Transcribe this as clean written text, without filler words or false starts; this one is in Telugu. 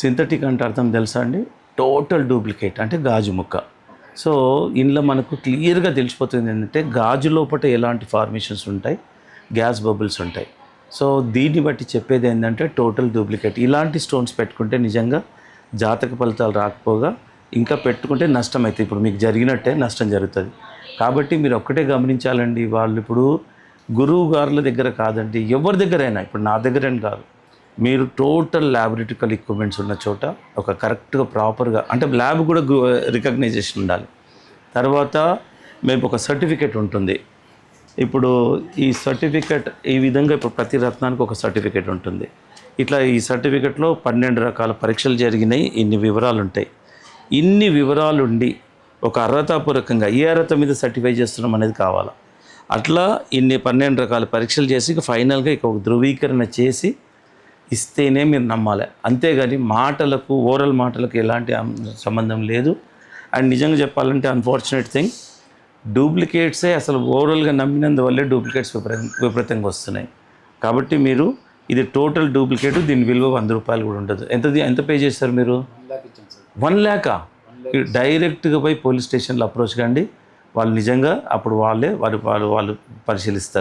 సింథటిక్ అంటే అర్థం తెలుసా అండి? టోటల్ డూప్లికేట్ అంటే గాజు ముక్క. సో ఇందులో మనకు క్లియర్గా తెలిసిపోతుంది ఏంటంటే గాజు లోపల ఎలాంటి ఫార్మేషన్స్ ఉంటాయి, గ్యాస్ బబుల్స్ ఉంటాయి. సో దీన్ని బట్టి చెప్పేది ఏంటంటే టోటల్ డూప్లికేట్. ఇలాంటి స్టోన్స్ పెట్టుకుంటే నిజంగా జాతక ఫలితాలు రాకపోగా ఇంకా పెట్టుకుంటే నష్టం అవుతుంది. ఇప్పుడు మీకు జరిగినట్టే నష్టం జరుగుతుంది. కాబట్టి మీరు ఒక్కటే గమనించాలండి, వాళ్ళు ఇప్పుడు గురువు గారుల దగ్గర కాదండి, ఎవరి దగ్గరైనా, ఇప్పుడు నా దగ్గరని కాదు, మీరు టోటల్ ల్యాబొరేటరికల్ ఎక్విప్మెంట్స్ ఉన్న చోట ఒక కరెక్ట్గా ప్రాపర్గా అంటే ల్యాబ్ కూడా రికగ్నైజేషన్ ఉండాలి. తర్వాత మేము ఒక సర్టిఫికేట్ ఉంటుంది. ఇప్పుడు ఈ సర్టిఫికేట్ ఈ విధంగా ఇప్పుడు ప్రతి రత్నానికి ఒక సర్టిఫికేట్ ఉంటుంది. ఇట్లా ఈ సర్టిఫికేట్లో 12 రకాల పరీక్షలు జరిగినాయి, ఇన్ని వివరాలు ఉంటాయి. ఇన్ని వివరాలు ఉండి ఒక అర్హతాపూర్వకంగా ఏ అర్హత మీద సర్టిఫై చేస్తున్నాం అనేది కావాలా. అట్లా ఇన్ని 12 రకాల పరీక్షలు చేసి ఇక ఫైనల్గా ఇక ఒక ధృవీకరణ చేసి ఇస్తేనే మీరు నమ్మాలి. అంతేగాని మాటలకు, ఓరల్ మాటలకు ఎలాంటి సంబంధం లేదు. అండ్ నిజంగా చెప్పాలంటే అన్ఫార్చునేట్ థింగ్, డూప్లికేట్సే అసలు ఓవరాల్గా నమ్మినందువల్లే డూప్లికేట్స్ విపరీతంగా వస్తున్నాయి. కాబట్టి మీరు ఇది టోటల్ డూప్లికేట్, దీని విలువ 100 రూపాయలు కూడా ఉండదు. ఎంత పే చేస్తారు మీరు? 1 lakh. డైరెక్ట్గా పోయి పోలీస్ స్టేషన్లో అప్రోచ్ కండి. వాళ్ళు నిజంగా అప్పుడు వాళ్ళు పరిశీలిస్తారు.